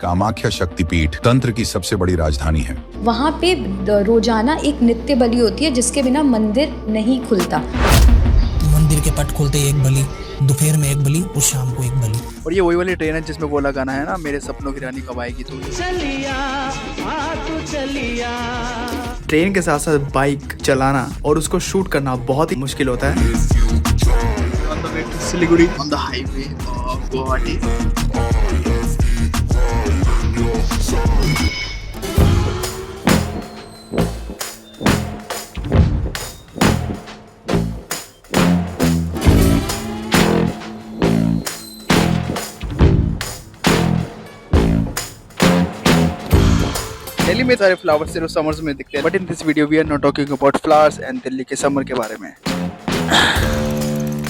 कामाख्या शक्तिपीठ तंत्र की सबसे बड़ी राजधानी है। वहाँ पे रोजाना एक नित्य बलि होती है जिसके बिना मंदिर नहीं खुलता। मंदिर के पट खुलते एक बलि, दोपहर में एक बलि और शाम को एक बलि। और ये वही वाली ट्रेन है जिसमें वो वाला गाना है ना, मेरे सपनों की रानी कब आएगी तू। ट्रेन के साथ साथ बाइक चलाना और उसको शूट करना बहुत ही मुश्किल होता है। On the way to Siliguri on the highway of Guwahati. Delhi में सारे फ्लावर्स सिर्फ समर्स में दिखते हैं, but in this video we are not talking about flowers and Delhi के समर के बारे में।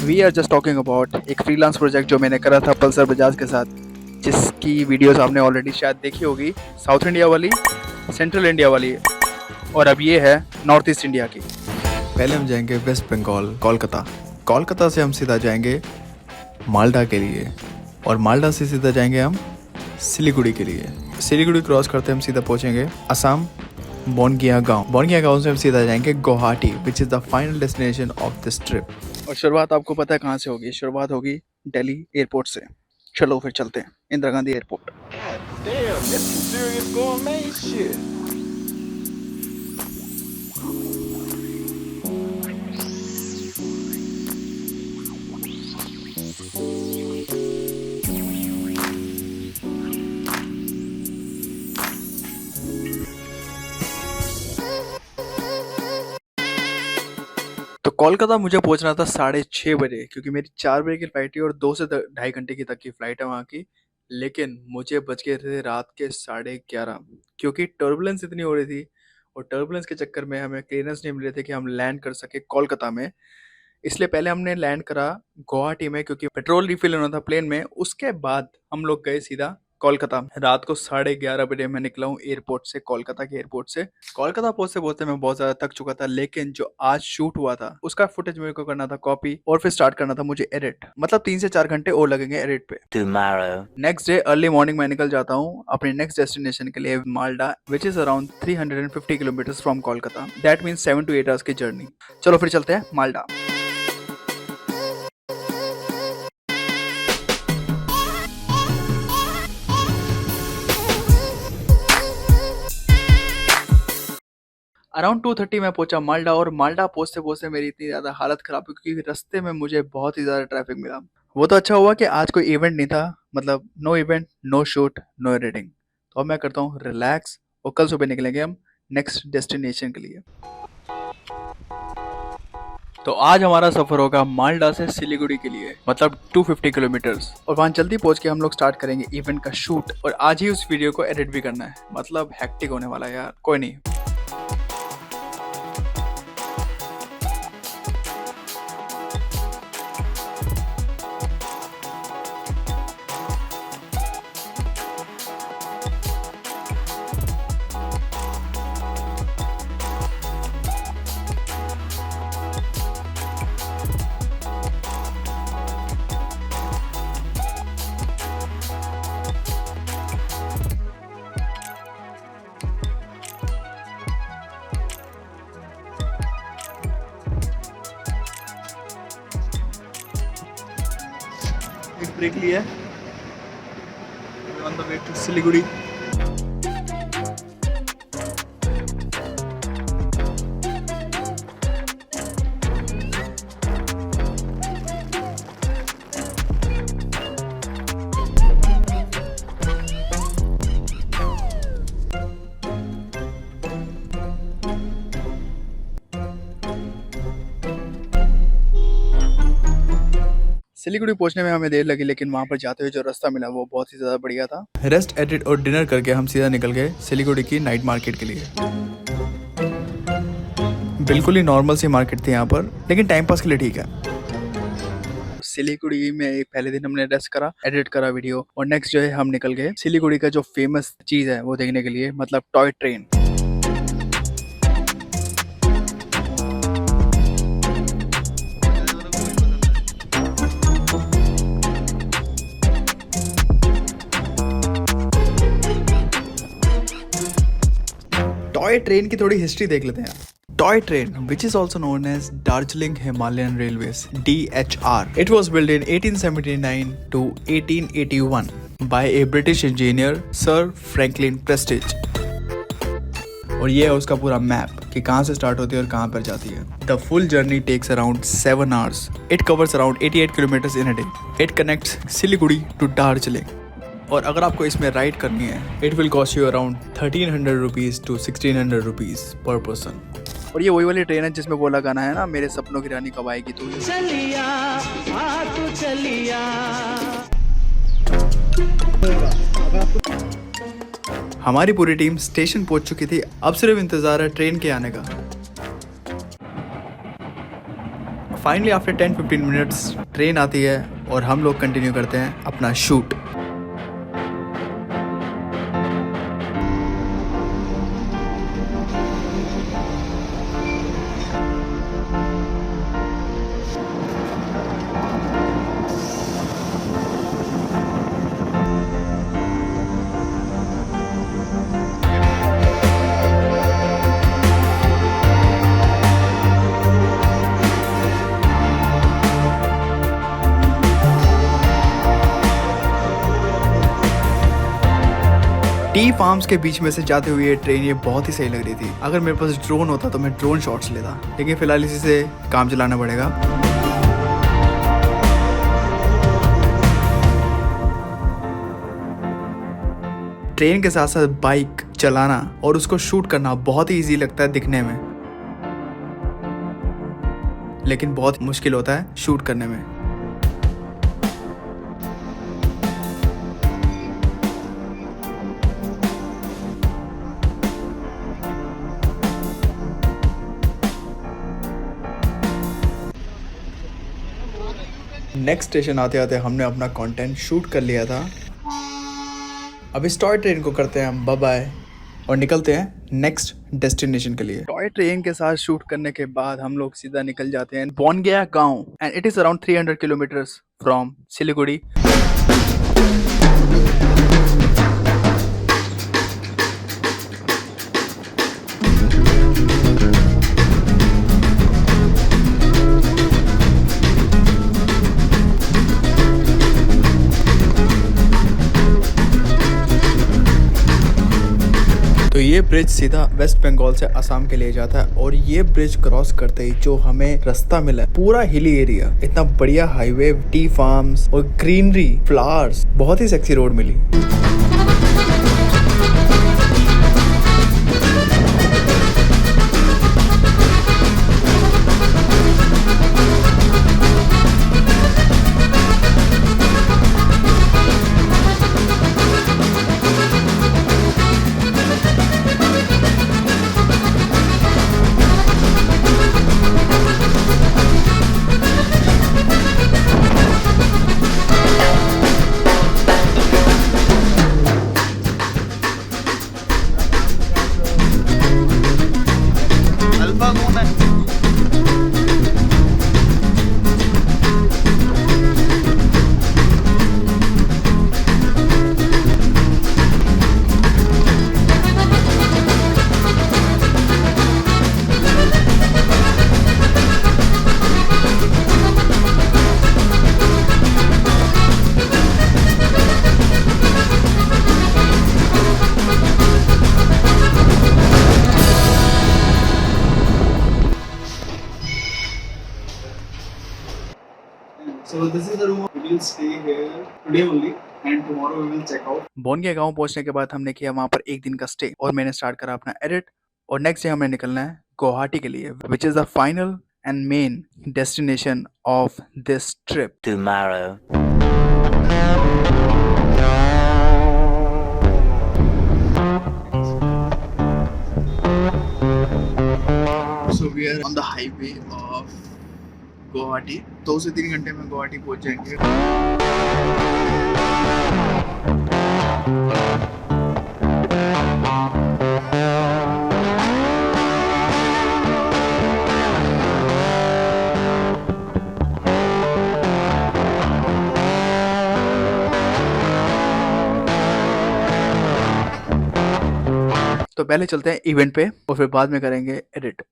We are just talking about एक फ्रीलांस प्रोजेक्ट जो मैंने करा था पल्सर बजाज के साथ, जिसकी वीडियोस आपने ऑलरेडी शायद देखी होगी। साउथ इंडिया वाली, सेंट्रल इंडिया वाली, और अब ये है नॉर्थ ईस्ट इंडिया की। पहले हम जाएंगे वेस्ट बंगाल, कोलकाता। कोलकाता से हम सीधा जाएंगे मालदा के लिए, और मालदा से सीधा जाएंगे हम सिलीगुड़ी के लिए। सिलीगुड़ी क्रॉस करते हम सीधा पहुंचेंगे असम, बोनगिया गांव। बोनगिया गांव से हम सीधा जाएंगे Guwahati, which is the final destination of this trip. और शुरुआत आपको पता है कहाँ से होगी? शुरुआत होगी दिल्ली एयरपोर्ट से। चलो फिर चलते हैं इंदिरा गांधी एयरपोर्ट। तो कोलकाता मुझे पहुंचना था 6:30 बजे, क्योंकि मेरी 4 बजे की फ्लाइट थी और 2 से 2.5 घंटे की तक की फ्लाइट है वहाँ की। लेकिन मुझे बज गए थे रात के 11:30, क्योंकि टर्बुलेंस इतनी हो रही थी, और टर्बुलेंस के चक्कर में हमें क्लियरेंस नहीं मिल रहे थे कि हम लैंड कर सके कोलकाता में। इसलिए पहले हमने लैंड करा गुवाहाटी में, क्योंकि पेट्रोल रिफिल होना था प्लेन में। उसके बाद हम लोग गए सीधा कोलकाता। रात को 11:30 बजे मैं निकला हूँ एयरपोर्ट से, कोलकाता के एयरपोर्ट से। कोलकाता पहुंचते पहुंचते मैं बहुत ज्यादा थक चुका था, लेकिन जो आज शूट हुआ था उसका फुटेज मेरे को करना था कॉपी, और फिर स्टार्ट करना था मुझे एडिट। मतलब 3 से 4 घंटे और लगेंगे एडिट पे। नेक्स्ट डे अर्ली मॉर्निंग मैं निकल जाता हूँ अपने नेक्स्ट डेस्टिनेशन के लिए, Malda, which is around 350 kilometre from Kolkata. That means 7 to 8 hours की जर्नी। चलो फिर चलते हैं मालदा। अराउंड 2:30 मैं पहुंचा मालदा, और मालदा पहुंचते पहुंचते मेरी इतनी ज़्यादा हालत ख़राब हुई क्योंकि रास्ते में मुझे बहुत ही ज़्यादा ट्रैफिक मिला। वो तो अच्छा हुआ कि आज कोई इवेंट नहीं था, मतलब no event, no shoot, no editing. तो अब मैं करता हूँ रिलैक्स, और कल सुबह निकलेंगे हम नेक्स्ट डेस्टिनेशन के लिए। तो आज हमारा सफ़र होगा मालदा से सिलीगुड़ी के लिए, मतलब 250 किलोमीटर्स। और वहाँ जल्दी पहुँच के हम लोग स्टार्ट करेंगे इवेंट का शूट, और आज ही उस वीडियो को एडिट भी करना है। मतलब हैक्टिक होने वाला है यार, कोई नहीं। ब्रेक लिया on the way to Siliguri. Siliguri पहुंचने में हमें देर लगी, लेकिन वहां पर जाते हुए जो रास्ता मिला वो बहुत ही ज़्यादा बढ़िया था। रेस्ट, एडिट और डिनर करके हम सीधा निकल गए सिलीगुड़ी की नाइट मार्केट के लिए। बिल्कुल ही नॉर्मल सी मार्केट थी यहाँ पर, लेकिन टाइम पास के लिए ठीक है। सिलीगुड़ी में एक पहले दिन हमने रेस्ट करा, एडिट करा वीडियो, और नेक्स्ट जो है हम निकल गए सिलीगुड़ी का जो फेमस चीज़ है वो देखने के लिए, मतलब टॉय ट्रेन। टॉय ट्रेन की थोड़ी हिस्ट्री देख लेते हैं। Toy train, which is also known as Darjeeling Himalayan Railways (DHR), it was built in 1879 to 1881 by a British engineer Sir Franklin Prestige. और ये है उसका पूरा मैप कि कहाँ से स्टार्ट होती है और कहाँ पर जाती है। The full journey takes around 7 hours. It covers around 88 kilometers in a day. It connects Siliguri to Darjeeling. और अगर आपको इसमें राइड करनी है, it will cost you around 1300 rupees to 1600 rupees per person. और ये वही वाली ट्रेन है जिसमें बोला गाना है ना, मेरे सपनों की रानी कब आएगी तू। चलिया आ तू चलिया। हमारी पूरी टीम स्टेशन पहुंच चुकी थी, अब सिर्फ इंतजार है ट्रेन के आने का। फाइनली आफ्टर 10-15 मिनट्स ट्रेन आती है और हम लोग कंटिन्यू करते हैं अपना शूट। टी फार्म्स के बीच में से जाते हुए ये ट्रेन ये बहुत ही सही लग रही थी। अगर मेरे पास ड्रोन होता तो मैं ड्रोन शॉट्स लेता, लेकिन फिलहाल इसी से काम चलाना पड़ेगा। ट्रेन के साथ साथ बाइक चलाना और उसको शूट करना बहुत ही इजी लगता है दिखने में, लेकिन बहुत मुश्किल होता है शूट करने में। नेक्स्ट स्टेशन आते आते हमने अपना कंटेंट शूट कर लिया था। अब इस टॉय ट्रेन को करते हैं हम बाय बाय और निकलते हैं नेक्स्ट डेस्टिनेशन के लिए। टॉय ट्रेन के साथ शूट करने के बाद हम लोग सीधा निकल जाते हैं बोनगया गांव, and it is around 300 kilometres from Siliguri. तो ये ब्रिज सीधा वेस्ट बंगाल से असम के लिए जाता है, और ये ब्रिज क्रॉस करते ही जो हमें रास्ता मिला, पूरा हिली एरिया, इतना बढ़िया हाईवे, टी फार्म्स और ग्रीनरी, फ्लावर्स, बहुत ही सेक्सी रोड मिली। So this is the room. We will stay here today only, and tomorrow we will check out. बोनगया गांव पहुंचने के बाद हमने किया वहां पर एक दिन का स्टे, और मैंने स्टार्ट करा अपना एडिट, और नेक्स्ट डे हमें निकलना है गुवाहाटी के लिए, which is the final and main destination of this trip. Tomorrow. So we are on the highway of Guwahati. 2 से 3 घंटे में गुवाहाटी पहुंच जाएंगे। तो पहले चलते हैं इवेंट पे और फिर बाद में करेंगे एडिट।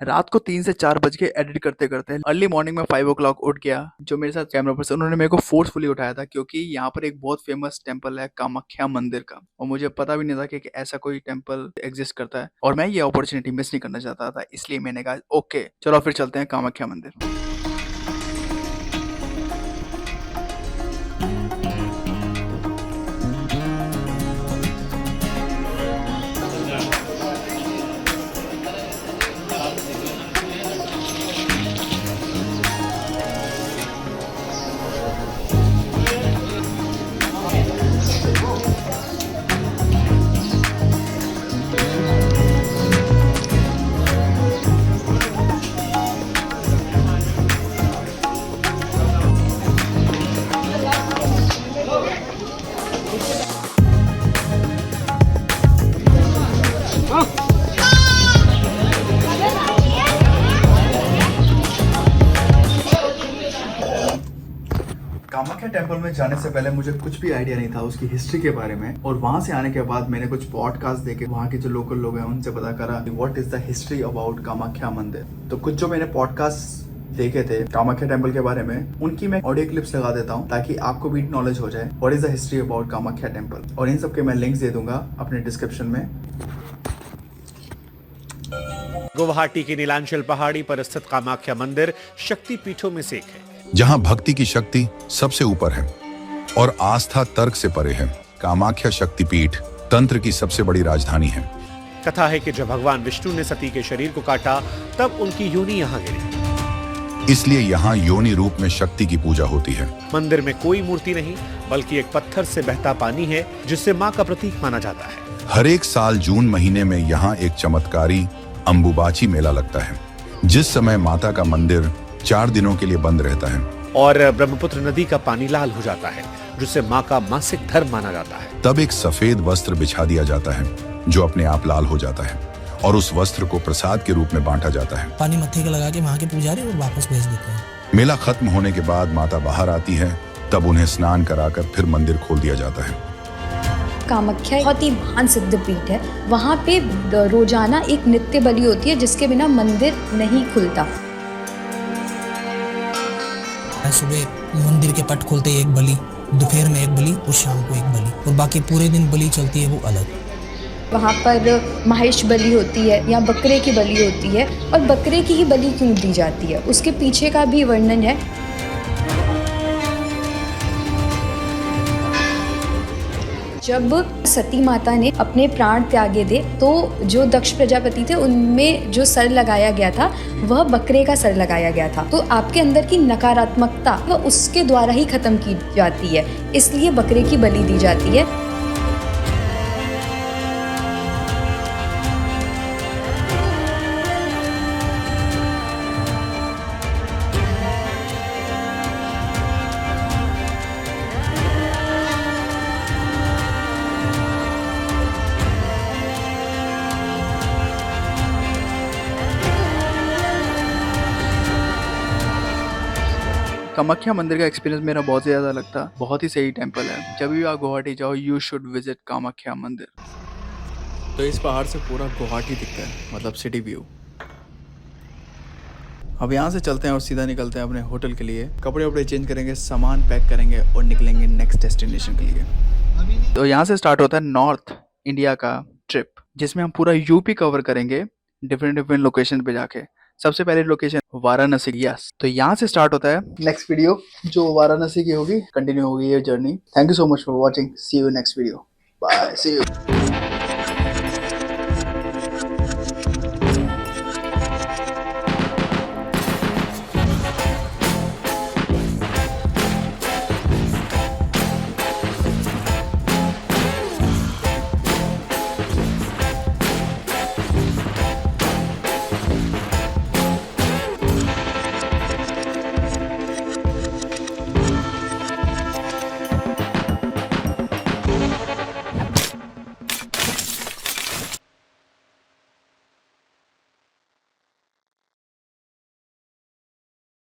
रात को 3 से 4 बज के एडिट करते करते अर्ली मॉर्निंग में 5 o'clock उठ गया। जो मेरे साथ कैमरा पर्सन उन्होंने मेरे को फोर्सफुली उठाया था, क्योंकि यहाँ पर एक बहुत फेमस टेम्पल है कामाख्या मंदिर का, और मुझे पता भी नहीं था कि ऐसा कोई टेम्पल एग्जिस्ट करता है और मैं ये अपॉर्चुनिटी मिस नहीं करना चाहता था। इसलिए मैंने कहा ओके चलो फिर चलते हैं कामाख्या मंदिर। कामाख्या टेम्पल में जाने से पहले मुझे कुछ भी आइडिया नहीं था उसकी हिस्ट्री के बारे में, और वहां से आने के बाद मैंने कुछ पॉडकास्ट देखे, वहां के जो लोकल लोग हैं उनसे पता करा what is the history about Kamakhya मंदिर। तो कुछ जो मैंने पॉडकास्ट देखे थे कामाख्या टेम्पल के बारे में, उनकी मैं ऑडियो क्लिप्स लगा देता हूँ ताकि आपको भी नॉलेज हो जाए what is the history about Kamakhya temple, और इन सब के मैं लिंक्स दे दूंगा अपने डिस्क्रिप्शन में। गुवाहाटी की नीलांचल पहाड़ी पर स्थित कामाख्या मंदिर शक्ति पीठों में से एक है, जहाँ भक्ति की शक्ति सबसे ऊपर है और आस्था तर्क से परे है। कामाख्या शक्तिपीठ तंत्र की सबसे बड़ी राजधानी है। कथा है कि जब भगवान विष्णु ने सती के शरीर को काटा तब उनकी योनि यहाँ गिरी, इसलिए यहाँ योनि रूप में शक्ति की पूजा होती है। मंदिर में कोई मूर्ति नहीं बल्कि एक पत्थर से बहता पानी है जिससे माँ का प्रतीक माना जाता है। हर एक साल जून महीने में यहाँ एक चमत्कारी अंबुबाची मेला लगता है, जिस समय माता का मंदिर 4 दिनों के लिए बंद रहता है और ब्रह्मपुत्र नदी का पानी लाल हो जाता है, जिससे माँ का मासिक धर्म माना जाता है। तब एक सफेद वस्त्र बिछा दिया जाता है जो अपने आप लाल हो जाता है और उस वस्त्र को प्रसाद के रूप में बांटा जाता है। पानी मत्थे के लगा के वहाँ के पुजारी और वापस भेज देते हैं। मेला खत्म होने के बाद माता बाहर आती है, तब उन्हें स्नान कराकर फिर मंदिर खोल दिया जाता है। कामाख्या बहुत ही महान सिद्ध पीठ है। वहाँ पे रोजाना एक नित्य बलि होती है जिसके बिना मंदिर नहीं खुलता। सुबह मंदिर के पट खोलते एक बलि, दोपहर में एक बलि और शाम को एक बलि, और बाकी पूरे दिन बलि चलती है वो अलग। वहाँ पर महेश बलि होती है या बकरे की बलि होती है, और बकरे की ही बलि क्यों दी जाती है उसके पीछे का भी वर्णन है। जब सती माता ने अपने प्राण त्यागे थे तो जो दक्ष प्रजापति थे उनमें जो सर लगाया गया था वह बकरे का सर लगाया गया था। तो आपके अंदर की नकारात्मकता वह उसके द्वारा ही खत्म की जाती है, इसलिए बकरे की बलि दी जाती है। कामाख्या मंदिर का एक्सपीरियंस मेरा बहुत ही ज़्यादा लगता, बहुत ही सही टेम्पल है। जब भी आप गुवाहाटी जाओ यू शुड विजिट कामाख्या मंदिर। तो इस पहाड़ से पूरा गुवाहाटी दिखता है, मतलब सिटी व्यू। अब यहाँ से चलते हैं और सीधा निकलते हैं अपने होटल के लिए। कपड़े वपड़े चेंज करेंगे, सामान पैक करेंगे और निकलेंगे नेक्स्ट डेस्टिनेशन के लिए। तो यहाँ से स्टार्ट होता है नॉर्थ इंडिया का ट्रिप, जिसमें हम पूरा यूपी कवर करेंगे डिफरेंट लोकेशन पे जाके। सबसे पहले लोकेशन वाराणसी। यस, तो यहाँ से स्टार्ट होता है नेक्स्ट वीडियो जो वाराणसी की होगी, कंटिन्यू होगी ये journey. Thank you so much for watching. See you next video. Bye, see you.